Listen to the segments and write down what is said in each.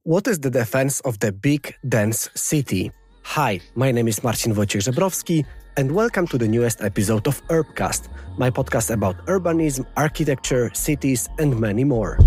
What is the defense of the big, dense city? Hi, my name is Marcin Wojciech-Żebrowski, and welcome to the newest episode of Urbcast, my podcast about urbanism, architecture, cities, and many more.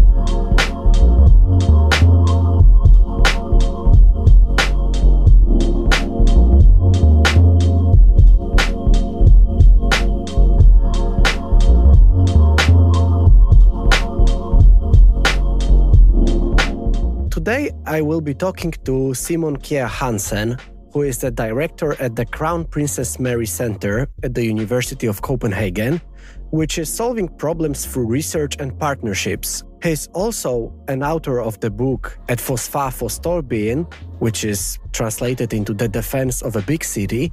Today, I will be talking to Kjær Hansen, who is the director at the Crown Princess Mary Center at the University of Copenhagen, which is solving problems through research and partnerships. He is also an author of the book At Forsvar for Storbyen, which is translated into the defense of a big city,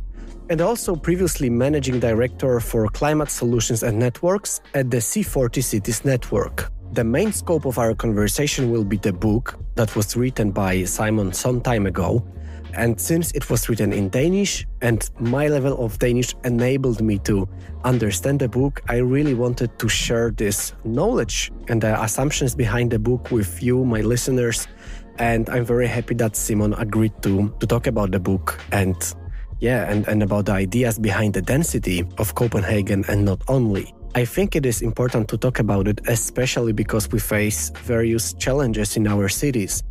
and also previously managing director for climate solutions and networks at the C40 Cities network. The main scope of our conversation will be the book that was written by Simon some time ago. And since it was written in Danish and my level of Danish enabled me to understand the book, I really wanted to share this knowledge and the assumptions behind the book with you, my listeners. And I'm very happy that Simon agreed to talk about the book and about the ideas behind the density of Copenhagen and not only. I think it is important to talk about it, especially because we face various challenges in our cities,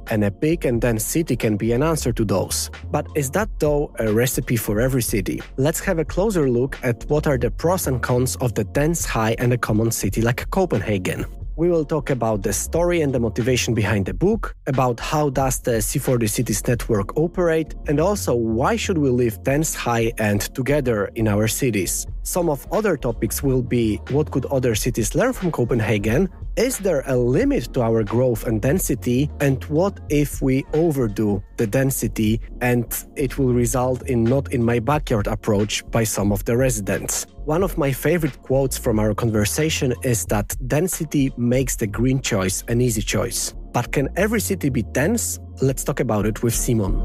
and a big and dense city can be an answer to those. But is that, though, a recipe for every city? Let's have a closer look at what are the pros and cons of the dense, high, and a common city like Copenhagen. We will talk about the story and the motivation behind the book, about how does the C40 Cities network operate, and also why should we live dense, high, and together in our cities. Some of other topics will be what could other cities learn from Copenhagen, is there a limit to our growth and density, and what if we overdo the density and it will result in not in my backyard approach by some of the residents. One of my favorite quotes from our conversation is that density makes the green choice an easy choice. But can every city be dense? Let's talk about it with Simon.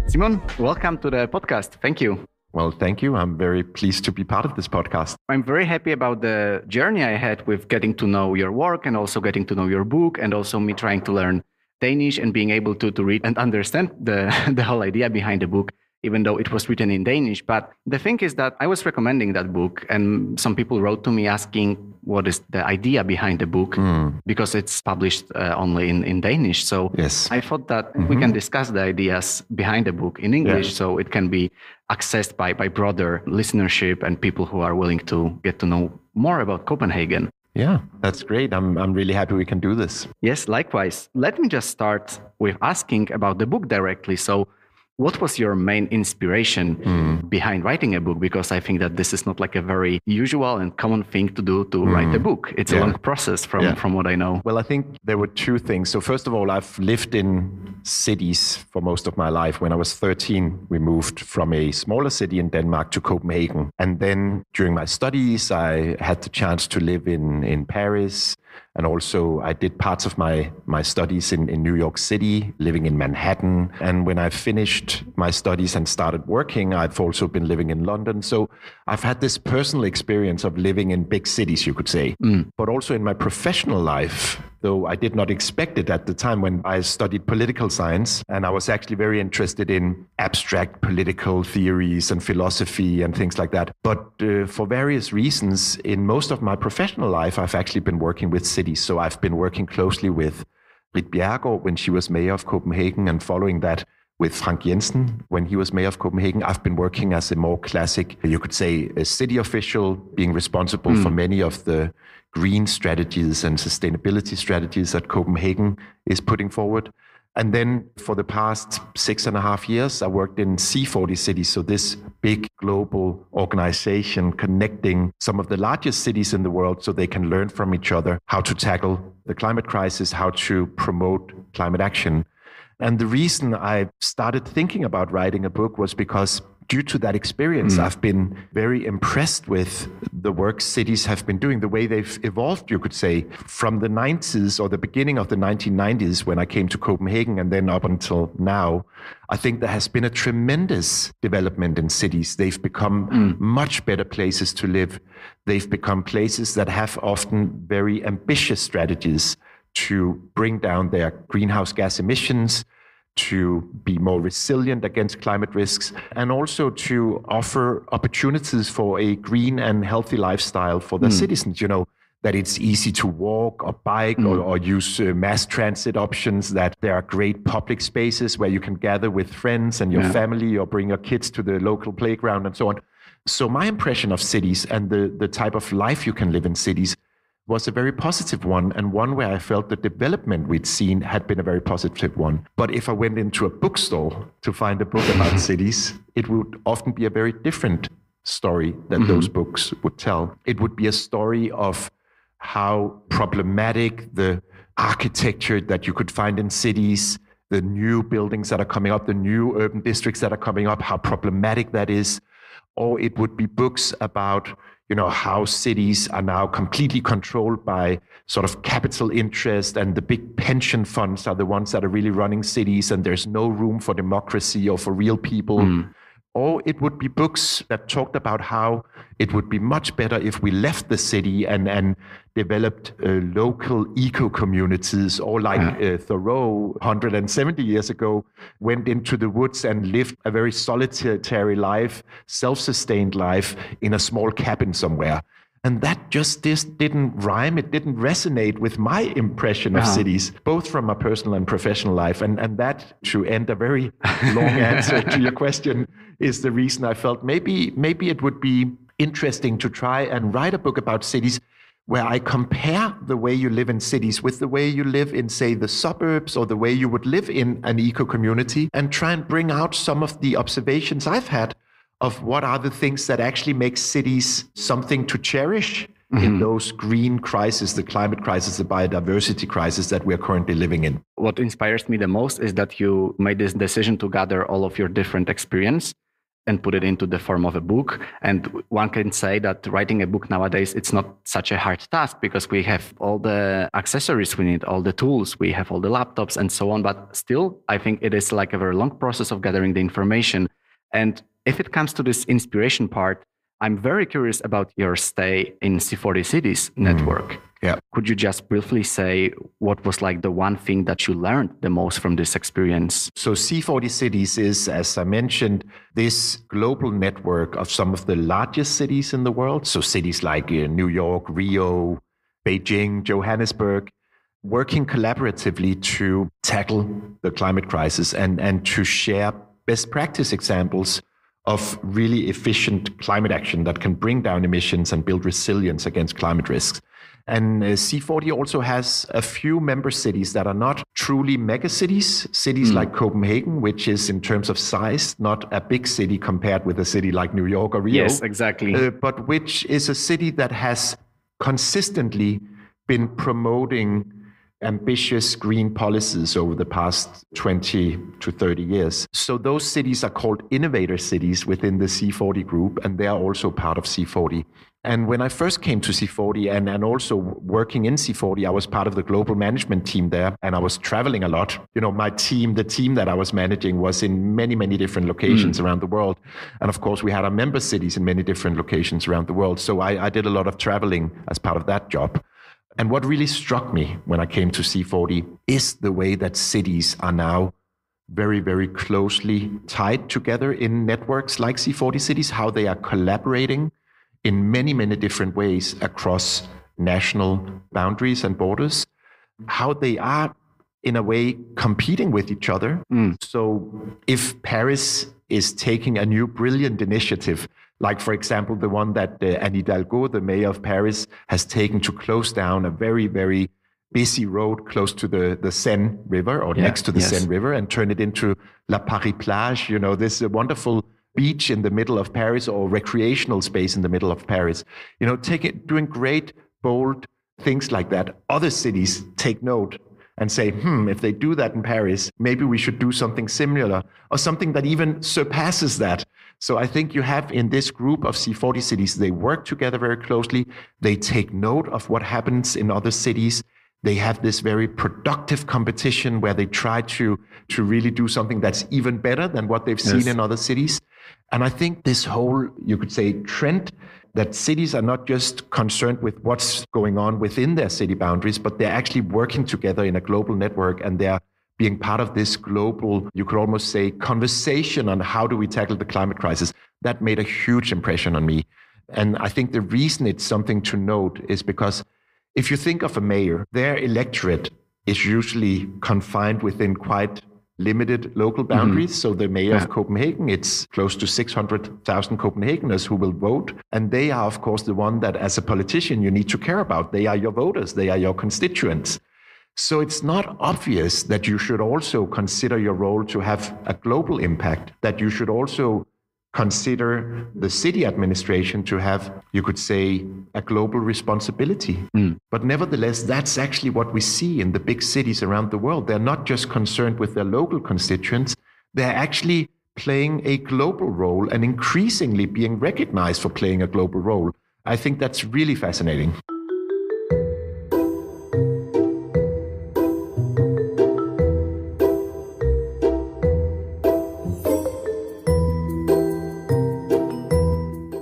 Simon, welcome to the podcast. Thank you. Well, thank you. I'm very pleased to be part of this podcast. I'm very happy about the journey I had with getting to know your work and also getting to know your book and also me trying to learn Danish and being able to read and understand the whole idea behind the book, even though it was written in Danish. But the thing is that I was recommending that book and some people wrote to me asking what is the idea behind the book because it's published only in Danish. So yes. I thought that we can discuss the ideas behind the book in English so it can be accessed by broader listenership and people who are willing to get to know more about Copenhagen. Yeah, that's great. I'm really happy we can do this. Yes, likewise. Let me just start with asking about the book directly. So what was your main inspiration behind writing a book? Because I think that this is not like a very usual and common thing to do to write a book. It's a long process from what I know. Well, I think there were two things. So first of all, I've lived in cities for most of my life. When I was 13, we moved from a smaller city in Denmark to Copenhagen. And then during my studies, I had the chance to live in Paris. And also I did parts of my studies in New York City, living in Manhattan. And when I finished my studies and started working, I've also been living in London. So I've had this personal experience of living in big cities, you could say. But also in my professional life, though I did not expect it at the time when I studied political science. And I was actually very interested in abstract political theories and philosophy and things like that. But for various reasons, in most of my professional life, I've actually been working with cities. So I've been working closely with Ritt Bjerregaard when she was mayor of Copenhagen, and following that with Frank Jensen when he was mayor of Copenhagen. I've been working as a more classic, you could say, a city official, being responsible for many of the green strategies and sustainability strategies that Copenhagen is putting forward. And then for the past 6.5 years, I worked in C40 Cities, so this big global organization connecting some of the largest cities in the world so they can learn from each other how to tackle the climate crisis, how to promote climate action. And the reason I started thinking about writing a book was because due to that experience, I've been very impressed with the work cities have been doing, the way they've evolved, you could say, from the 90s or the beginning of the 1990s when I came to Copenhagen and then up until now. I think there has been a tremendous development in cities. They've become much better places to live. They've become places that have often very ambitious strategies to bring down their greenhouse gas emissions, to be more resilient against climate risks, and also to offer opportunities for a green and healthy lifestyle for their citizens. You know, that it's easy to walk or bike or use mass transit options, that there are great public spaces where you can gather with friends and your family or bring your kids to the local playground and so on. So my impression of cities and the type of life you can live in cities was a very positive one, and one where I felt the development we'd seen had been a very positive one. But if I went into a bookstore to find a book about cities, it would often be a very different story that those books would tell. It would be a story of how problematic the architecture that you could find in cities, the new buildings that are coming up, the new urban districts that are coming up, how problematic that is. Or it would be books about, you know, how cities are now completely controlled by sort of capital interest, and the big pension funds are the ones that are really running cities, and there's no room for democracy or for real people. Or it would be books that talked about how it would be much better if we left the city and developed local eco-communities, or like Thoreau 170 years ago went into the woods and lived a very solitary life, self-sustained life in a small cabin somewhere. And that just didn't rhyme. It didn't resonate with my impression of cities, both from my personal and professional life. And that, to end a very long answer to your question, is the reason I felt maybe it would be interesting to try and write a book about cities where I compare the way you live in cities with the way you live in, say, the suburbs, or the way you would live in an eco-community, and try and bring out some of the observations I've had of what are the things that actually make cities something to cherish in those green crises, the climate crisis, the biodiversity crisis that we're currently living in. What inspires me the most is that you made this decision to gather all of your different experience and put it into the form of a book. And one can say that writing a book nowadays, it's not such a hard task, because we have all the accessories we need, all the tools, we have all the laptops and so on. But still, I think it is like a very long process of gathering the information. And if it comes to this inspiration part, I'm very curious about your stay in C40 Cities network. Yeah. Could you just briefly say what was like the one thing that you learned the most from this experience? So C40 Cities is, as I mentioned, this global network of some of the largest cities in the world. So cities like New York, Rio, Beijing, Johannesburg, working collaboratively to tackle the climate crisis and to share best practice examples of really efficient climate action that can bring down emissions and build resilience against climate risks. And C40 also has a few member cities that are not truly mega cities, like Copenhagen, which is in terms of size, not a big city compared with a city like New York or Rio. Yes, exactly. But which is a city that has consistently been promoting ambitious green policies over the past 20 to 30 years. So those cities are called innovator cities within the C40 group, and they are also part of C40. And when I first came to C40 and also working in C40, I was part of the global management team there, and I was traveling a lot. You know, my team, the team that I was managing, was in many, many different locations around the world. And of course, we had our member cities in many different locations around the world. So I did a lot of traveling as part of that job. And what really struck me when I came to C40 is the way that cities are now very, very closely tied together in networks like C40 Cities, how they are collaborating in many, many different ways across national boundaries and borders, how they are, in a way, competing with each other. So if Paris is taking a new brilliant initiative, like, for example, the one that Anne Hidalgo, the mayor of Paris, has taken to close down a very, very busy road close to the Seine River, or next to the Seine River, and turn it into La Paris Plage, you know, this wonderful beach in the middle of Paris, or recreational space in the middle of Paris. You know, doing great, bold things like that. Other cities take note and say, if they do that in Paris, maybe we should do something similar, or something that even surpasses that. So I think you have in this group of C40 cities, they work together very closely. They take note of what happens in other cities. They have this very productive competition where they try to really do something that's even better than what they've seen in other cities. And I think this whole, you could say, trend that cities are not just concerned with what's going on within their city boundaries, but they're actually working together in a global network, and they're being part of this global, you could almost say, conversation on how do we tackle the climate crisis. That made a huge impression on me. And I think the reason it's something to note is because if you think of a mayor, their electorate is usually confined within quite limited local boundaries. So the mayor of Copenhagen, it's close to 600,000 Copenhageners who will vote. And they are, of course, the one that as a politician you need to care about. They are your voters. They are your constituents. So it's not obvious that you should also consider your role to have a global impact, that you should also consider the city administration to have, you could say, a global responsibility. But nevertheless, that's actually what we see in the big cities around the world. They're not just concerned with their local constituents, they're actually playing a global role and increasingly being recognized for playing a global role. I think that's really fascinating.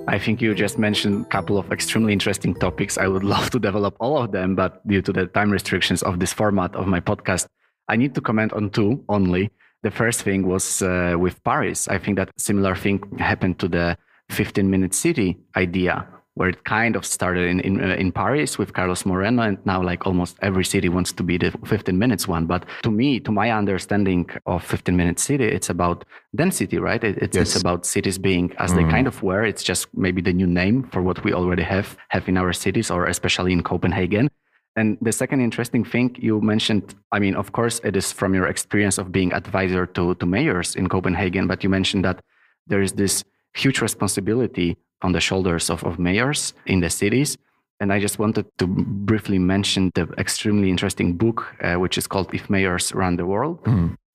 I think you just mentioned a couple of extremely interesting topics. I would love to develop all of them, but due to the time restrictions of this format of my podcast, I need to comment on two only. The first thing was with Paris. I think that similar thing happened to the 15-minute city idea, where it kind of started in Paris with Carlos Moreno, and now like almost every city wants to be the 15 minutes one. But to me, to my understanding of 15-minute city, it's about density, right? It's about cities being as they kind of were. It's just maybe the new name for what we already have in our cities, or especially in Copenhagen. And the second interesting thing you mentioned, I mean, of course, it is from your experience of being advisor to mayors in Copenhagen, but you mentioned that there is this huge responsibility on the shoulders of mayors in the cities. And I just wanted to briefly mention the extremely interesting book, which is called If Mayors Run the World.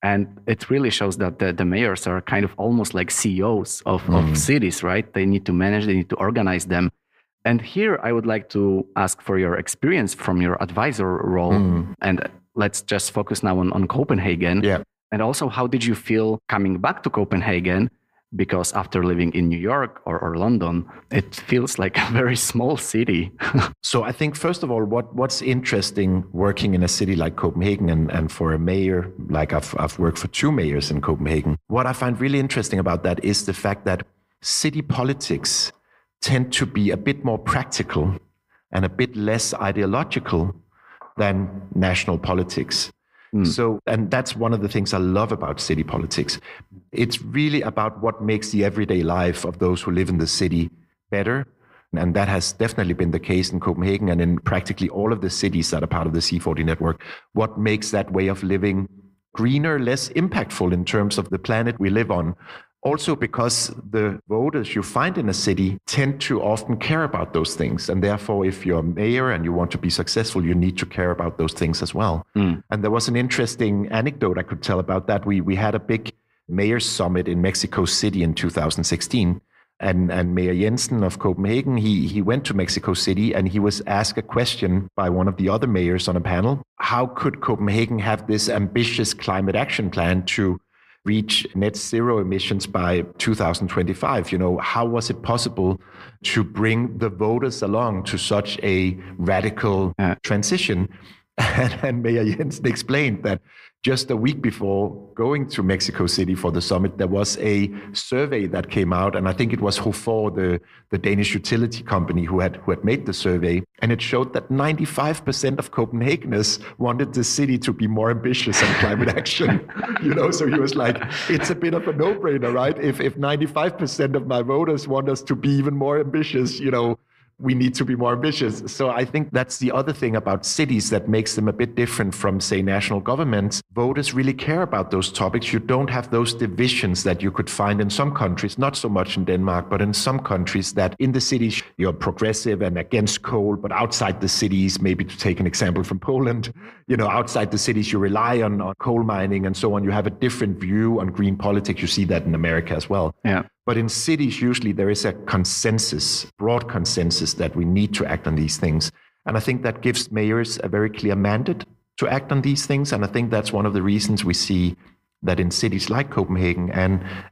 And it really shows that the mayors are kind of almost like CEOs of cities, right? They need to manage, they need to organize them. And here I would like to ask for your experience from your advisor role. And let's just focus now on Copenhagen. And also, how did you feel coming back to Copenhagen? Because after living in New York or London, it feels like a very small city. So I think, first of all, what's interesting working in a city like Copenhagen and for a mayor, like I've worked for 2 mayors in Copenhagen, what I find really interesting about that is the fact that city politics tend to be a bit more practical and a bit less ideological than national politics. So, and that's one of the things I love about city politics. It's really about what makes the everyday life of those who live in the city better. And that has definitely been the case in Copenhagen and in practically all of the cities that are part of the C40 network. What makes that way of living greener, less impactful in terms of the planet we live on. Also because the voters you find in a city tend to often care about those things. And therefore, if you're a mayor and you want to be successful, you need to care about those things as well. And there was an interesting anecdote I could tell about that. We had a big mayor's summit in Mexico City in 2016. And Mayor Jensen of Copenhagen, he went to Mexico City and he was asked a question by one of the other mayors on a panel. How could Copenhagen have this ambitious climate action plan to reach net zero emissions by 2025? You know, how was it possible to bring the voters along to such a radical transition? And Mayor Jensen explained that just a week before going to Mexico City for the summit, there was a survey that came out, and I think it was Forsvar, the Danish utility company who had made the survey, and it showed that 95% of Copenhageners wanted the city to be more ambitious on climate action. You know, so he was like, it's a bit of a no-brainer, right? If 95% of my voters want us to be even more ambitious, you know, we need to be more ambitious. So I think that's the other thing about cities that makes them a bit different from, say, national governments. Voters really care about those topics. You don't have those divisions that you could find in some countries, not so much in Denmark, but in some countries that in the cities you're progressive and against coal, but outside the cities, maybe to take an example from Poland, you know, outside the cities you rely on coal mining and so on. You have a different view on green politics. You see that in America as well. But in cities, usually there is a consensus, broad consensus that we need to act on these things. And I think that gives mayors a very clear mandate to act on these things. And I think that's one of the reasons we see that in cities like Copenhagen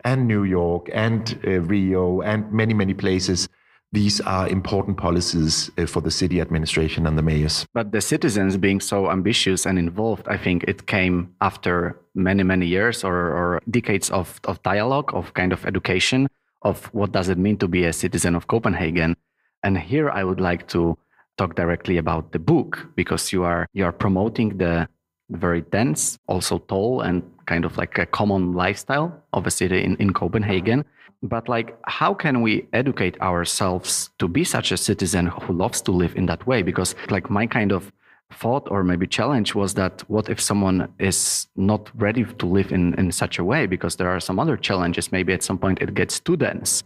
and New York and Rio and many, many places, these are important policies for the city administration and the mayors. But the citizens being so ambitious and involved, I think it came after many, many years or decades of dialogue, of kind of education of what does it mean to be a citizen of Copenhagen. And here I would like to talk directly about the book, because you are promoting the very dense, also tall, and kind of like a common lifestyle of a city in Copenhagen. But like, how can we educate ourselves to be such a citizen who loves to live in that way? Because like my kind of thought or maybe challenge was that what if someone is not ready to live in such a way? Because there are some other challenges. Maybe at some point it gets too dense.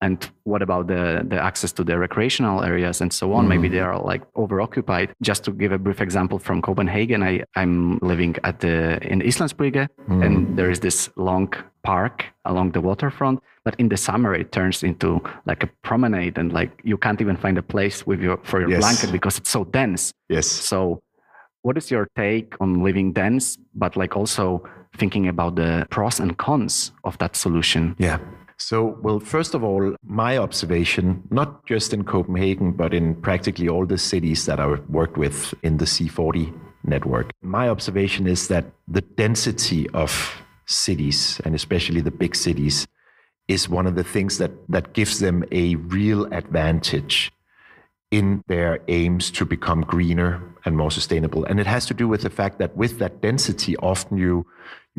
And what about the access to the recreational areas and so on? Maybe they are like overoccupied. Just to give a brief example from Copenhagen, I'm living in Islandsbrygge, and there is this long park along the waterfront. But in the summer, it turns into like a promenade, and like you can't even find a place for your blanket because it's so dense. Yes. So, what is your take on living dense, but like also thinking about the pros and cons of that solution? Yeah. So, well, first of all, my observation, not just in Copenhagen, but in practically all the cities that I worked with in the C40 network, my observation is that the density of cities, and especially the big cities, is one of the things that gives them a real advantage in their aims to become greener and more sustainable. And it has to do with the fact that with that density, often you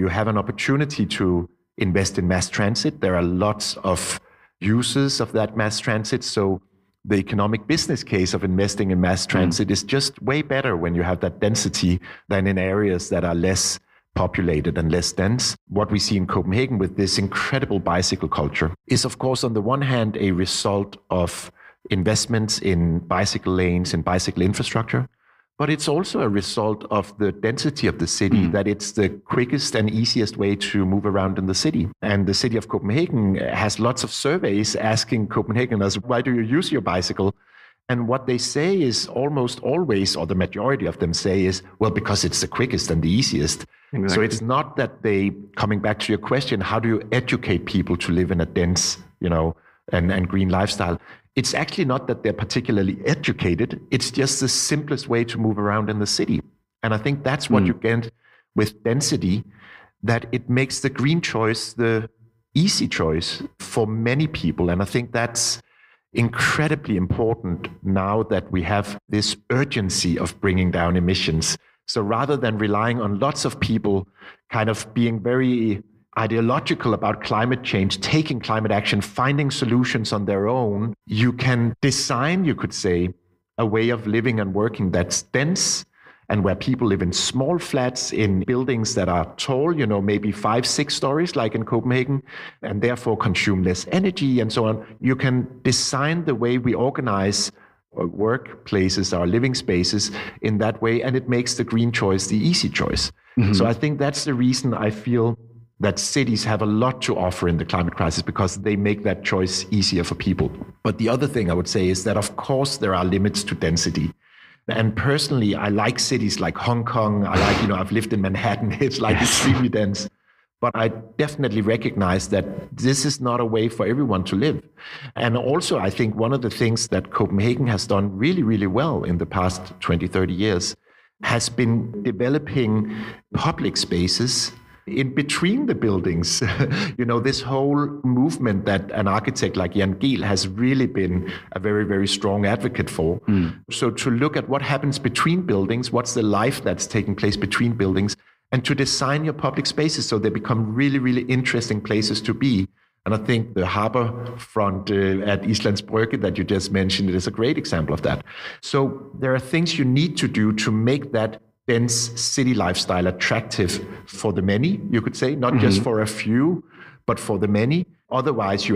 have an opportunity to invest in mass transit. There are lots of uses of that mass transit. So the economic business case of investing in mass transit is just way better when you have that density than in areas that are less populated and less dense. What we see in Copenhagen with this incredible bicycle culture is, of course, on the one hand, a result of investments in bicycle lanes and bicycle infrastructure, but it's also a result of the density of the city, that it's the quickest and easiest way to move around in the city. And the city of Copenhagen has lots of surveys asking Copenhageners, why do you use your bicycle? And what they say is almost always, or the majority of them say is, well, because it's the quickest and the easiest. Exactly. So it's not that they, coming back to your question, how do you educate people to live in a dense, and green lifestyle? It's actually not that they're particularly educated. It's just the simplest way to move around in the city. And I think that's what you get with density, that it makes the green choice the easy choice for many people. And I think that's incredibly important now that we have this urgency of bringing down emissions. So rather than relying on lots of people kind of being very ideological about climate change, taking climate action, finding solutions on their own, you can design, you could say, a way of living and working that's dense and where people live in small flats, in buildings that are tall, maybe 5-6 stories like in Copenhagen, and therefore consume less energy and so on. You can design the way we organize workplaces, our living spaces in that way, and it makes the green choice the easy choice. So I think that's the reason I feel that cities have a lot to offer in the climate crisis, because they make that choice easier for people. But the other thing I would say is that, of course, there are limits to density. And personally, I like cities like Hong Kong. I like, I've lived in Manhattan. It's like extremely dense. But I definitely recognize that this is not a way for everyone to live. And also, I think one of the things that Copenhagen has done really, really well in the past 20, 30 years has been developing public spaces in between the buildings. This whole movement that an architect like Jan Gehl has really been a very, very strong advocate for. So to look at what happens between buildings, what's the life that's taking place between buildings, and to design your public spaces so they become really, really interesting places to be. And I think the harbor front at Islandsbrygge that you just mentioned is a great example of that. So there are things you need to do to make that dense city lifestyle attractive for the many, you could say, not just for a few, but for the many. Otherwise, you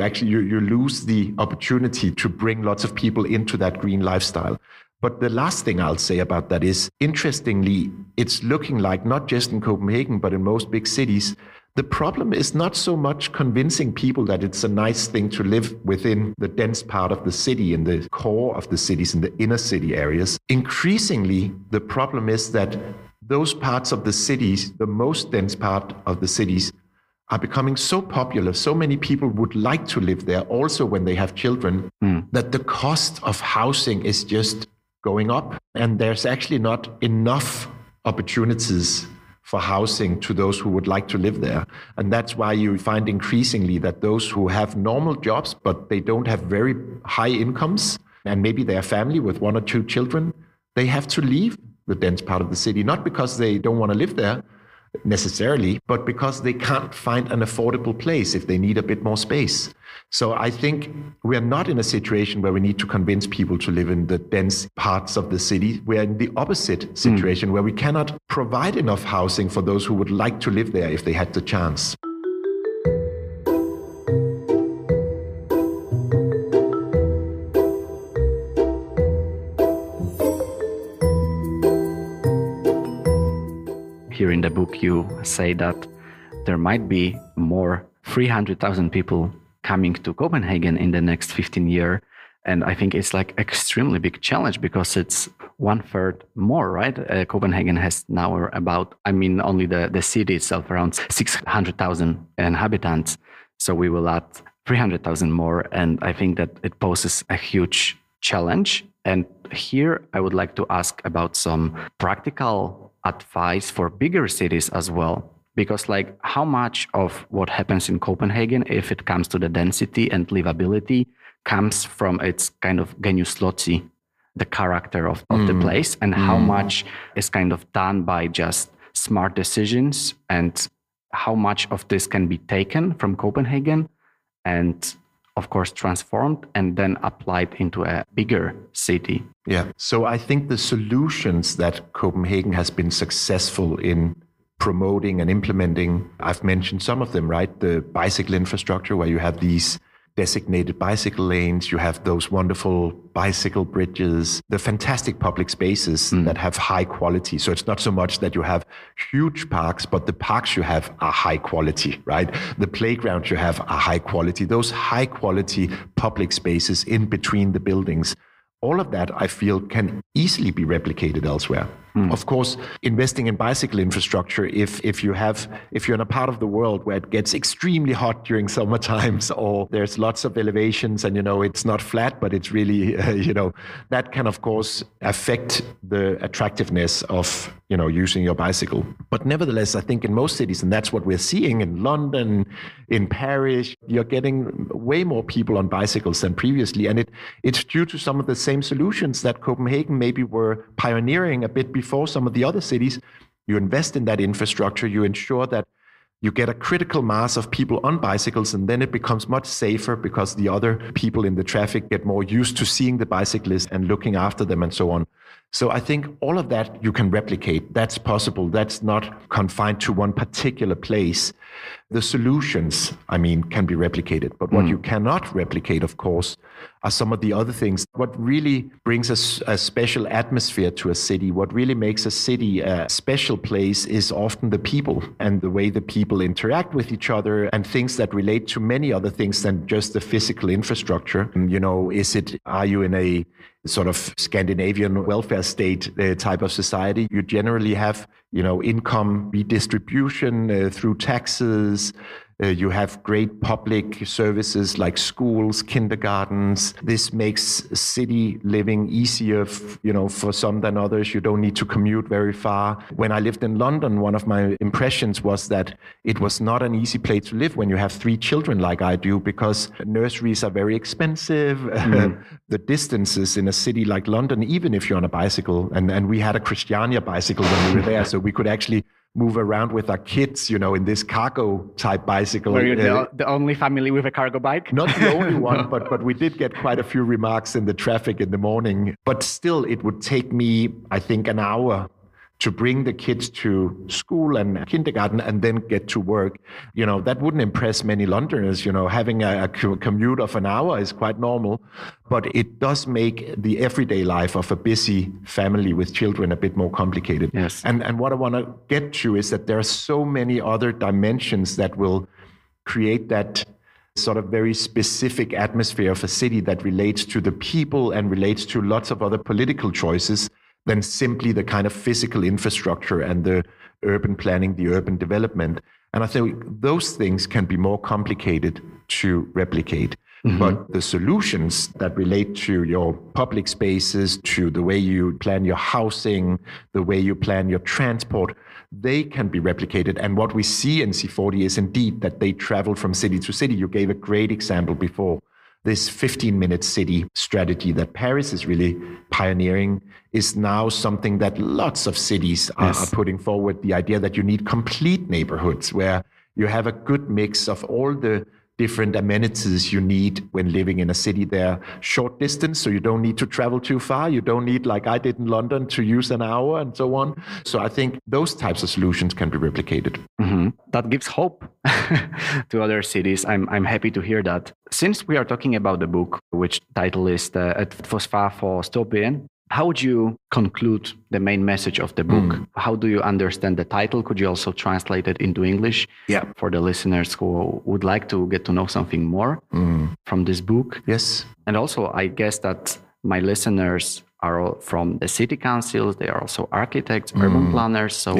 lose the opportunity to bring lots of people into that green lifestyle. But the last thing I'll say about that is, interestingly, it's looking like not just in Copenhagen, but in most big cities, The problem is not so much convincing people that it's a nice thing to live within the dense part of the city, in the core of the cities, in the inner city areas. Increasingly, the problem is that those parts of the cities, the most dense part of the cities, are becoming so popular. So many people would like to live there also when they have children, that the cost of housing is just going up. And there's actually not enough opportunities for housing to those who would like to live there. And that's why you find increasingly that those who have normal jobs, but they don't have very high incomes, and maybe they're a family with 1 or 2 children, they have to leave the dense part of the city, not because they don't want to live there necessarily, but because they can't find an affordable place if they need a bit more space. So I think we are not in a situation where we need to convince people to live in the dense parts of the city. We're in the opposite situation where we cannot provide enough housing for those who would like to live there if they had the chance. Here in the book, you say that there might be more 300,000 people coming to Copenhagen in the next 15 years. And I think it's like extremely big challenge because it's 1/3 more, right? Copenhagen has now about, only the city itself, around 600,000 inhabitants. So we will add 300,000 more. And I think that it poses a huge challenge. And here I would like to ask about some practical advice for bigger cities as well. Because how much of what happens in Copenhagen, if it comes to the density and livability, comes from its kind of genius loci, the character of the place, and how much is kind of done by just smart decisions, and how much of this can be taken from Copenhagen and of course transformed and then applied into a bigger city. Yeah. So I think the solutions that Copenhagen has been successful in promoting and implementing, I've mentioned some of them, right? The bicycle infrastructure, where you have these designated bicycle lanes, you have those wonderful bicycle bridges, the fantastic public spaces that have high quality. So it's not so much that you have huge parks, but the parks you have are high quality, right? The playgrounds you have are high quality. Those high quality public spaces in between the buildings, all of that I feel can easily be replicated elsewhere. Of course, investing in bicycle infrastructure, if you're in a part of the world where it gets extremely hot during summer times, or there's lots of elevations and it's not flat, but it's really that can of course affect the attractiveness of using your bicycle. But nevertheless, I think in most cities, and that's what we're seeing in London, in Paris, you're getting way more people on bicycles than previously, and it's due to some of the same solutions that Copenhagen maybe were pioneering a bit before some of the other cities. You invest in that infrastructure, you ensure that you get a critical mass of people on bicycles, and then it becomes much safer because the other people in the traffic get more used to seeing the bicyclists and looking after them and so on. So I think all of that you can replicate. That's possible. That's not confined to one particular place. The solutions, can be replicated. But what you cannot replicate, of course, are some of the other things. What really brings a special atmosphere to a city, what really makes a city a special place, is often the people and the way the people interact with each other, and things that relate to many other things than just the physical infrastructure. Are you in a sort of Scandinavian welfare state type of society? You generally have, income redistribution through taxes. You have great public services like schools, kindergartens. This makes city living easier, for some than others. You don't need to commute very far. When I lived in London, one of my impressions was that it was not an easy place to live when you have 3 children like I do, because nurseries are very expensive. The distances in a city like London, even if you're on a bicycle, and we had a Christiania bicycle when we were there, so we could actually move around with our kids, in this cargo type bicycle. Were you the only family with a cargo bike? Not the only one, but we did get quite a few remarks in the traffic in the morning. But still, it would take me, I think, an hour to bring the kids to school and kindergarten and then get to work. That wouldn't impress many Londoners. Having a commute of an hour is quite normal, but it does make the everyday life of a busy family with children a bit more complicated. Yes. And what I want to get to is that there are so many other dimensions that will create that sort of very specific atmosphere of a city that relates to the people and relates to lots of other political choices than simply the kind of physical infrastructure and the urban planning, the urban development. And I think those things can be more complicated to replicate. Mm-hmm. But the solutions that relate to your public spaces, to the way you plan your housing, the way you plan your transport, they can be replicated. And what we see in C40 is indeed that they travel from city to city. You gave a great example before. This 15-minute city strategy that Paris is really pioneering is now something that lots of cities are putting forward. The idea that you need complete neighborhoods where you have a good mix of all the different amenities you need when living in a city. They're short distance, so you don't need to travel too far. You don't need, like I did in London, to use an hour and so on. So I think those types of solutions can be replicated. Mm-hmm. That gives hope to other cities. I'm happy to hear that. Since we are talking about the book, which title is Et forsvar for storbyen, how would you conclude the main message of the book? How do you understand the title? Could you also translate it into English for the listeners who would like to get to know something more from this book? Yes. And also, I guess that my listeners are all from the city councils. They are also architects, urban planners. So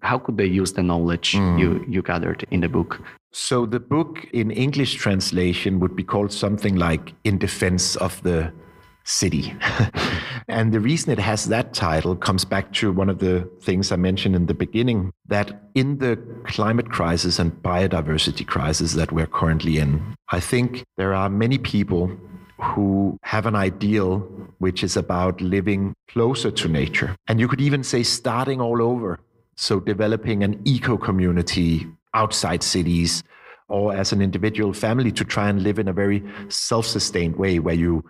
how could they use the knowledge you gathered in the book? So the book in English translation would be called something like In Defense of the City. And the reason it has that title comes back to one of the things I mentioned in the beginning, that in the climate crisis and biodiversity crisis that we're currently in, I think there are many people who have an ideal which is about living closer to nature. And you could even say starting all over. So developing an eco-community outside cities, or as an individual family to try and live in a very self-sustained way where you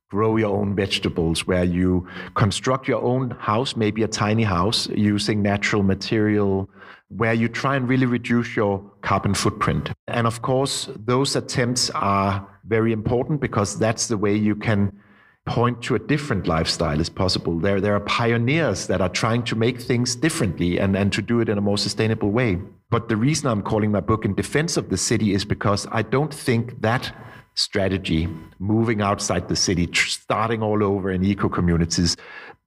grow your own vegetables, where you construct your own house, maybe a tiny house using natural material, where you try and really reduce your carbon footprint. And of course, those attempts are very important because that's the way you can point to a different lifestyle as possible. There are pioneers that are trying to make things differently and to do it in a more sustainable way. But the reason I'm calling my book In Defense of the City is because I don't think that strategy, moving outside the city, starting all over in eco-communities,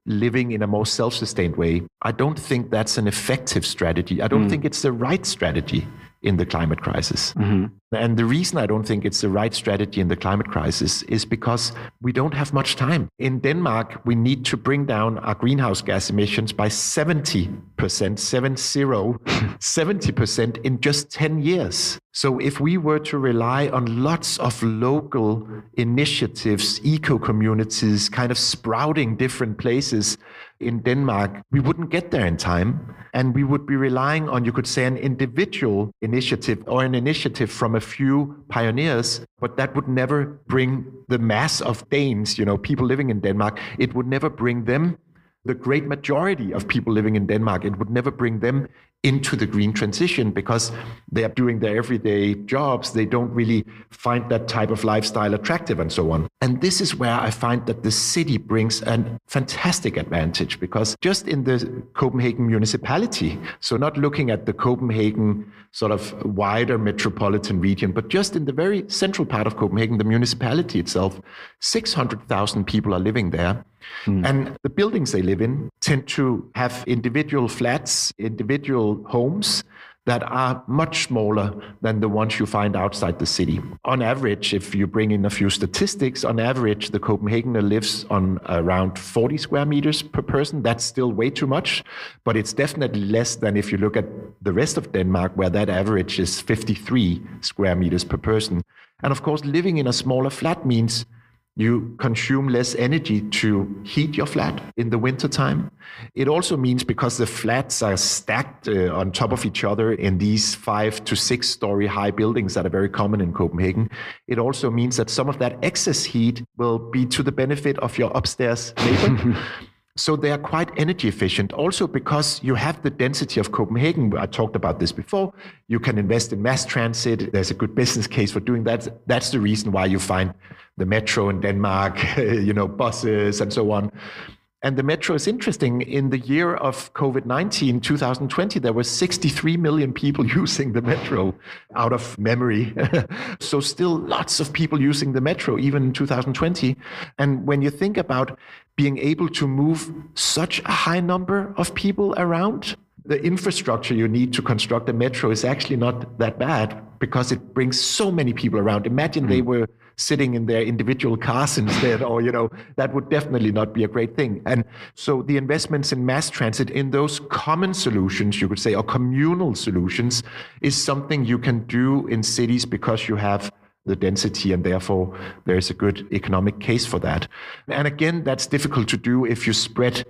living in a more self-sustained way, I don't think that's an effective strategy. I don't think it's the right strategy in the climate crisis. And the reason I don't think it's the right strategy in the climate crisis is because we don't have much time. In Denmark, we need to bring down our greenhouse gas emissions by 70%, 70% in just 10 years. So if we were to rely on lots of local initiatives, eco-communities, kind of sprouting different places in Denmark, we wouldn't get there in time. And we would be relying on, you could say, an individual initiative or an initiative from a few pioneers, but that would never bring the mass of Danes, people living in Denmark. It would never bring them, the great majority of people living in Denmark, it would never bring them into the green transition because they are doing their everyday jobs. They don't really find that type of lifestyle attractive and so on. And this is where I find that the city brings a fantastic advantage because just in the Copenhagen municipality, so not looking at the Copenhagen sort of wider metropolitan region, but just in the very central part of Copenhagen, the municipality itself, 600,000 people are living there. And the buildings they live in tend to have individual flats, individual homes that are much smaller than the ones you find outside the city. On average, if you bring in a few statistics, on average, the Copenhagener lives on around 40 square meters per person. That's still way too much, but it's definitely less than if you look at the rest of Denmark, where that average is 53 square meters per person. And of course, living in a smaller flat means you consume less energy to heat your flat in the wintertime. It also means because the flats are stacked on top of each other in these 5 to 6 story high buildings that are very common in Copenhagen, it also means that some of that excess heat will be to the benefit of your upstairs neighbor. So they are quite energy efficient. Also because you have the density of Copenhagen. I talked about this before. You can invest in mass transit. There's a good business case for doing that. That's the reason why you find the metro in Denmark, buses and so on. And the metro is interesting. In the year of COVID-19, 2020, there were 63 million people using the metro out of memory. So still lots of people using the metro, even in 2020. And when you think about being able to move such a high number of people around, the infrastructure you need to construct a metro is actually not that bad because it brings so many people around. Imagine they were sitting in their individual cars instead, or, that would definitely not be a great thing. And so the investments in mass transit, in those common solutions, you could say, or communal solutions, is something you can do in cities because you have the density, and therefore there is a good economic case for that. And again, that's difficult to do if you spread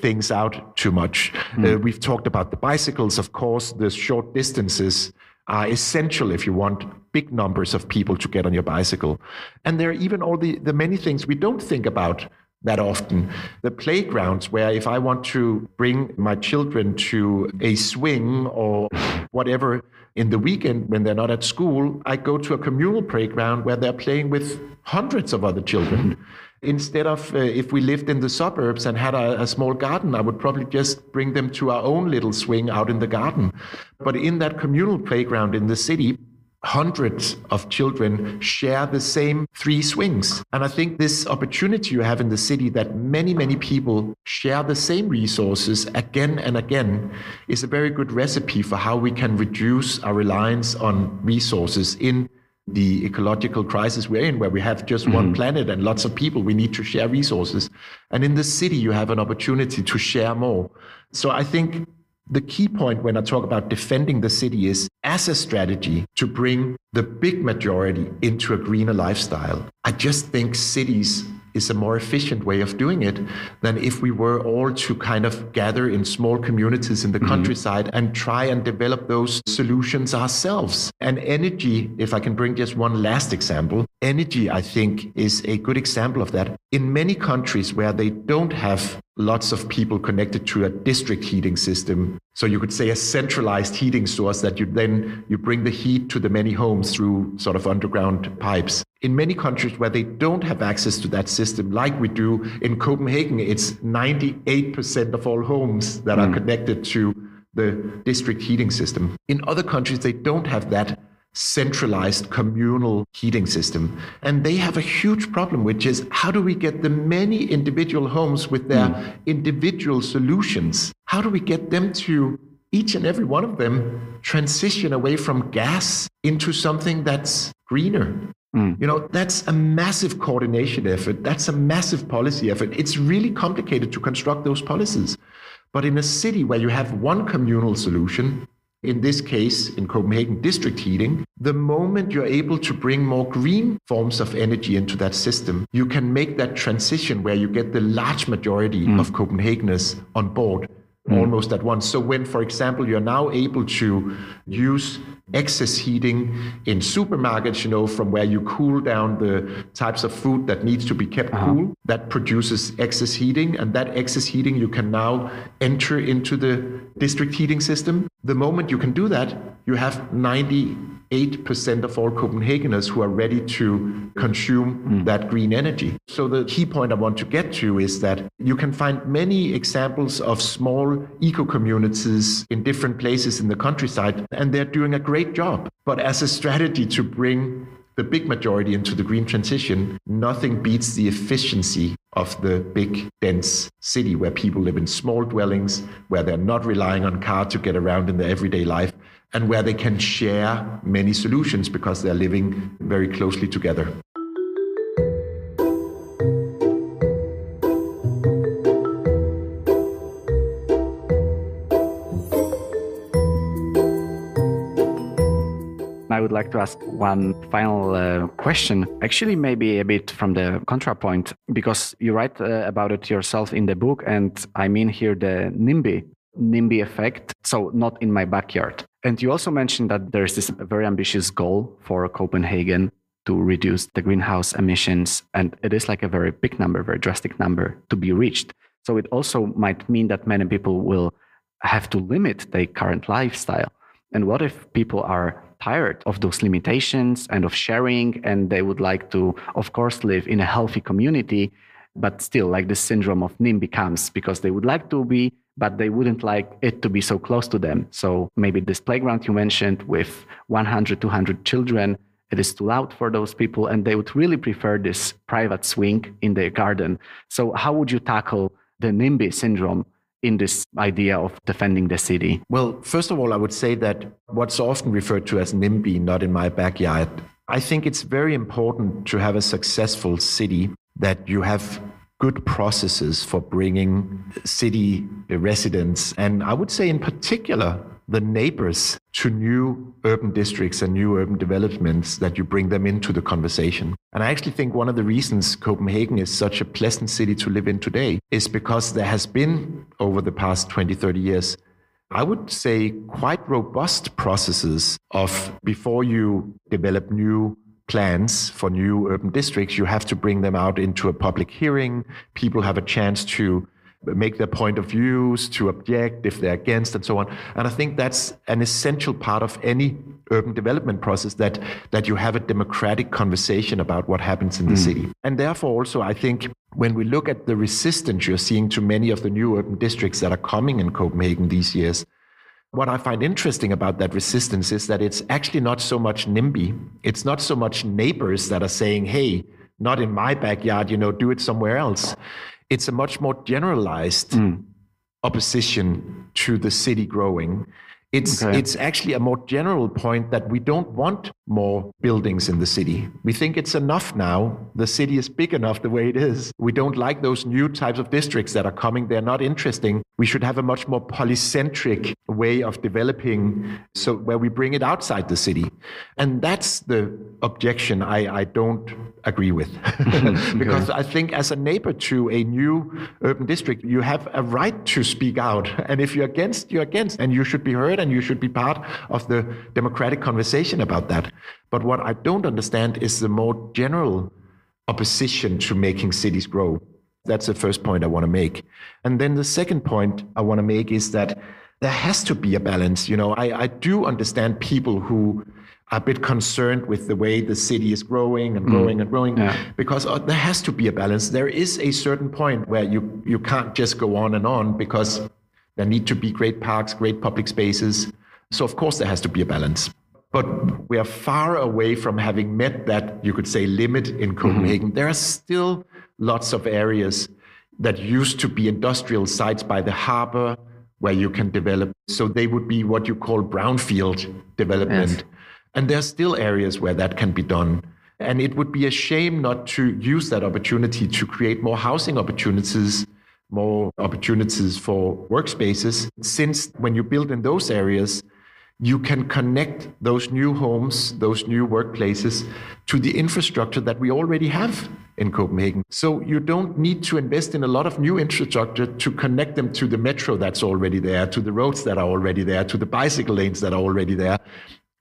things out too much. We've talked about the bicycles, of course. The short distances are essential if you want big numbers of people to get on your bicycle. And there are even all the many things we don't think about that often. The playgrounds, where if I want to bring my children to a swing or whatever in the weekend when they're not at school, I go to a communal playground where they're playing with hundreds of other children. Instead of, if we lived in the suburbs and had a small garden, I would probably just bring them to our own little swing out in the garden. But in that communal playground in the city, hundreds of children share the same 3 swings. And I think this opportunity you have in the city, that many, many people share the same resources again and again, is a very good recipe for how we can reduce our reliance on resources in the ecological crisis we're in, where we have just one planet and lots of people. We need to share resources. And in the city, you have an opportunity to share more. So I think the key point when I talk about defending the city is, as a strategy to bring the big majority into a greener lifestyle, I just think cities is a more efficient way of doing it than if we were all to kind of gather in small communities in the countryside and try and develop those solutions ourselves. And energy, if I can bring just one last example, energy, I think, is a good example of that. In many countries where they don't have lots of people connected to a district heating system, so you could say a centralized heating source that you bring the heat to the many homes through sort of underground pipes. In many countries where they don't have access to that system, like we do in Copenhagen, it's 98% of all homes that are connected to the district heating system. In other countries, they don't have that centralized communal heating system. And they have a huge problem, which is, how do we get the many individual homes with their individual solutions? How do we get them to, each and every one of them, transition away from gas into something that's greener? That's a massive coordination effort. That's a massive policy effort. It's really complicated to construct those policies. But in a city where you have one communal solution, in this case, in Copenhagen, district heating, the moment you're able to bring more green forms of energy into that system, you can make that transition where you get the large majority of Copenhageners on board almost at once. So when, for example, you're now able to use excess heating in supermarkets, from where you cool down the types of food that needs to be kept cool, that produces excess heating, and that excess heating you can now enter into the district heating system. The moment you can do that, you have 98% of all Copenhageners who are ready to consume that green energy. So the key point I want to get to is that you can find many examples of small eco-communities in different places in the countryside, and they're doing a great job. But as a strategy to bring the big majority into the green transition, nothing beats the efficiency of the big, dense city where people live in small dwellings, where they're not relying on car to get around in their everyday life, and where they can share many solutions because they're living very closely together. I would like to ask one final question, actually maybe a bit from the contrapoint, because you write about it yourself in the book, and I mean here the NIMBY effect, so not in my backyard. And you also mentioned that there is this very ambitious goal for Copenhagen to reduce the greenhouse emissions, and it is like a very big number, very drastic number to be reached. So it also might mean that many people will have to limit their current lifestyle. And what if people are tired of those limitations and of sharing, and they would like to, of course, live in a healthy community, but still like the syndrome of NIMBY comes because they would like to be, but they wouldn't like it to be so close to them. So maybe this playground you mentioned with 100, 200 children, it is too loud for those people, and they would really prefer this private swing in their garden. So how would you tackle the NIMBY syndrome in this idea of defending the city? Well, first of all, I would say that what's often referred to as NIMBY, not in my backyard, I think it's very important to have a successful city that you have good processes for bringing city residents, and I would say in particular the neighbors, to new urban districts and new urban developments, that you bring them into the conversation. And I actually think one of the reasons Copenhagen is such a pleasant city to live in today is because there has been, over the past 20, 30 years, I would say quite robust processes of, before you develop new plans for new urban districts, you have to bring them out into a public hearing. People have a chance to make their point of views, to object if they're against, and so on. And I think that's an essential part of any urban development process, that you have a democratic conversation about what happens in the city. And therefore also, I think when we look at the resistance you're seeing to many of the new urban districts that are coming in Copenhagen these years, what I find interesting about that resistance is that it's actually not so much NIMBY. It's not so much neighbors that are saying, hey, not in my backyard, do it somewhere else. It's a much more generalized opposition to the city growing. It's actually a more general point that we don't want more buildings in the city. We think it's enough now. The city is big enough the way it is. We don't like those new types of districts that are coming. They're not interesting. We should have a much more polycentric way of developing, so where we bring it outside the city. And that's the objection I don't agree with. Because I think as a neighbor to a new urban district, you have a right to speak out. And if you're against, you're against. And you should be heard, and you should be part of the democratic conversation about that. But what I don't understand is the more general opposition to making cities grow. That's the first point I want to make. And then the second point I want to make is that there has to be a balance. I do understand people who are a bit concerned with the way the city is growing and growing and growing, because there has to be a balance. There is a certain point where you can't just go on and on, because there need to be great parks, great public spaces. So of course there has to be a balance. But we are far away from having met that, you could say, limit in Copenhagen. There are still lots of areas that used to be industrial sites by the harbor where you can develop. So they would be what you call brownfield development. Yes. And there are still areas where that can be done. And it would be a shame not to use that opportunity to create more housing opportunities, more opportunities for workspaces, since when you build in those areas, you can connect those new homes, those new workplaces to the infrastructure that we already have in Copenhagen. So you don't need to invest in a lot of new infrastructure to connect them to the metro that's already there, to the roads that are already there, to the bicycle lanes that are already there.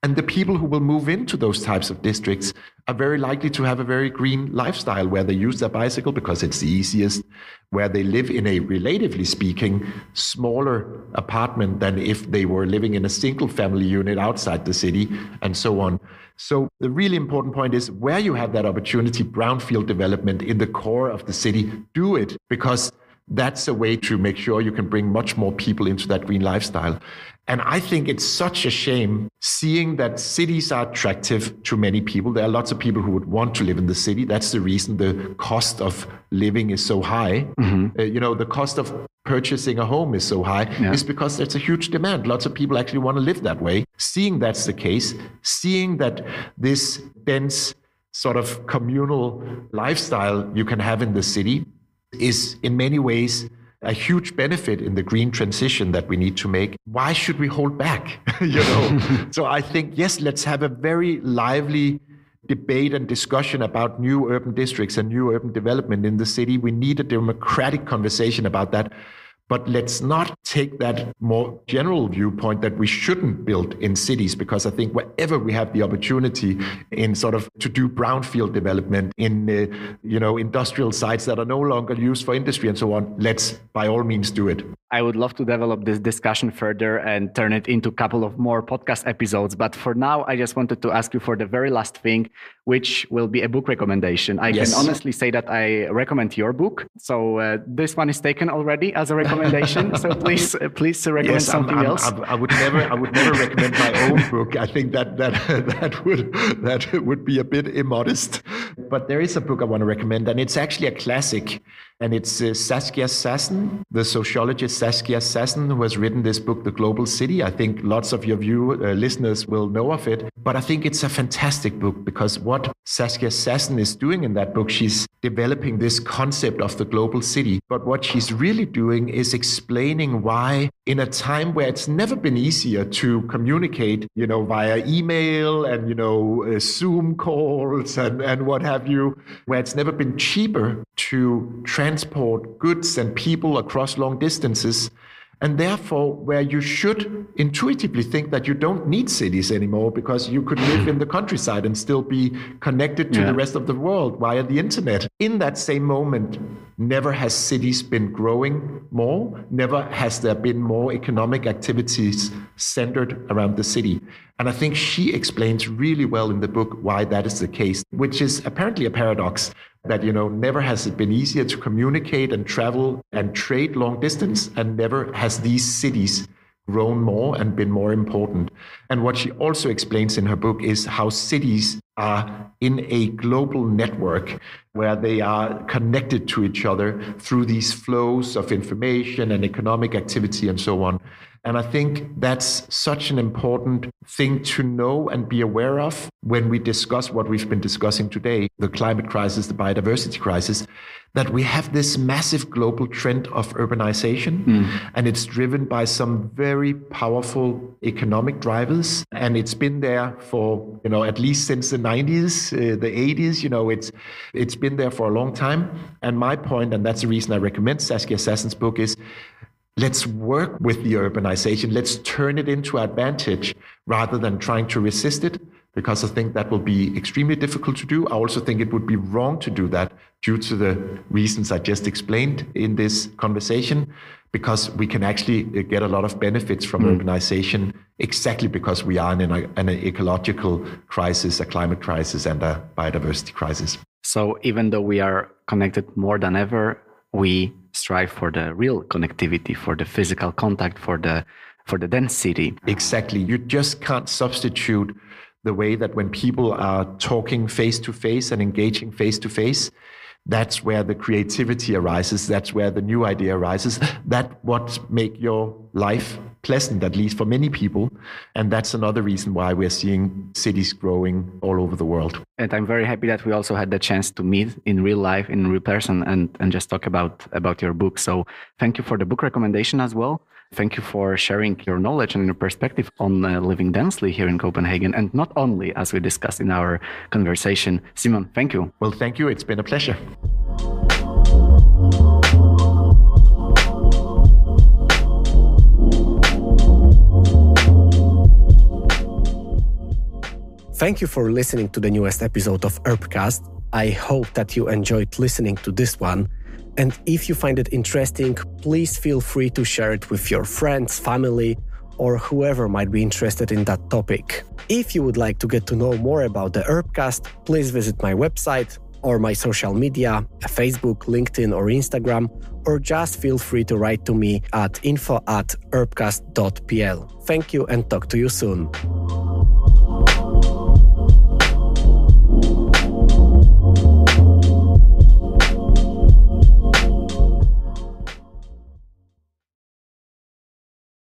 And the people who will move into those types of districts are very likely to have a very green lifestyle, where they use their bicycle because it's the easiest, where they live in a, relatively speaking, smaller apartment than if they were living in a single family unit outside the city, and so on. So the really important point is, where you have that opportunity, brownfield development in the core of the city, do it, because that's a way to make sure you can bring much more people into that green lifestyle. And I think it's such a shame seeing that cities are attractive to many people. There are lots of people who would want to live in the city. That's the reason the cost of living is so high. The cost of purchasing a home is so high, is because there's a huge demand. Lots of people actually want to live that way. Seeing that's the case, seeing that this dense sort of communal lifestyle you can have in the city is in many ways a huge benefit in the green transition that we need to make. Why should we hold back? So I think, yes, let's have a very lively debate and discussion about new urban districts and new urban development in the city. We need a democratic conversation about that. But let's not take that more general viewpoint that we shouldn't build in cities, because I think wherever we have the opportunity in sort of to do brownfield development in industrial sites that are no longer used for industry and so on, let's by all means do it. I would love to develop this discussion further and turn it into a couple of more podcast episodes. But for now, I just wanted to ask you for the very last thing, which will be a book recommendation. I can honestly say that I recommend your book. So this one is taken already as a recommendation. So please recommend something else. I would never recommend my own book. I think that would be a bit immodest. But there is a book I want to recommend, and it's actually a classic. And it's Kjær Hansen, the sociologist Kjær Hansen, who has written this book, The Global City. I think lots of your listeners will know of it. But I think it's a fantastic book because what Kjær Hansen is doing in that book, she's developing this concept of the global city. But what she's really doing is explaining why, in a time where it's never been easier to communicate, via email and, Zoom calls and what have you, where it's never been cheaper to transport goods and people across long distances, and therefore where you should intuitively think that you don't need cities anymore because you could live in the countryside and still be connected to the rest of the world via the internet. In that same moment, never has cities been growing more, never has there been more economic activities centered around the city. And I think she explains really well in the book why that is the case, which is apparently a paradox. That, never has it been easier to communicate and travel and trade long distance, and never has these cities grown more and been more important. And what she also explains in her book is how cities are in a global network where they are connected to each other through these flows of information and economic activity and so on. And I think that's such an important thing to know and be aware of when we discuss what we've been discussing today, the climate crisis, the biodiversity crisis, that we have this massive global trend of urbanization, and it's driven by some very powerful economic drivers. And it's been there for, at least since the 90s, the 80s, it's been there for a long time. And my point, and that's the reason I recommend Kjær Hansen's book, is let's work with the urbanization. Let's turn it into advantage rather than trying to resist it, because I think that will be extremely difficult to do. I also think it would be wrong to do that due to the reasons I just explained in this conversation, because we can actually get a lot of benefits from urbanization exactly because we are in an ecological crisis, a climate crisis, and a biodiversity crisis. So even though we are connected more than ever, we strive for the real connectivity, for the physical contact, for the density. Exactly. You just can't substitute the way that when people are talking face to face and engaging face to face, that's where the creativity arises. That's where the new idea arises. That's what make your life pleasant, at least for many people. And that's another reason why we're seeing cities growing all over the world. And I'm very happy that we also had the chance to meet in real life, in real person, and just talk about your book. So thank you for the book recommendation as well. Thank you for sharing your knowledge and your perspective on living densely here in Copenhagen, and not only, as we discussed in our conversation. Simon, thank you. Well, thank you. It's been a pleasure. Thank you for listening to the newest episode of Urbcast. I hope that you enjoyed listening to this one. And if you find it interesting, please feel free to share it with your friends, family, or whoever might be interested in that topic. If you would like to get to know more about the Urbcast, please visit my website or my social media, Facebook, LinkedIn, or Instagram, or just feel free to write to me at info@urbcast.pl. Thank you and talk to you soon.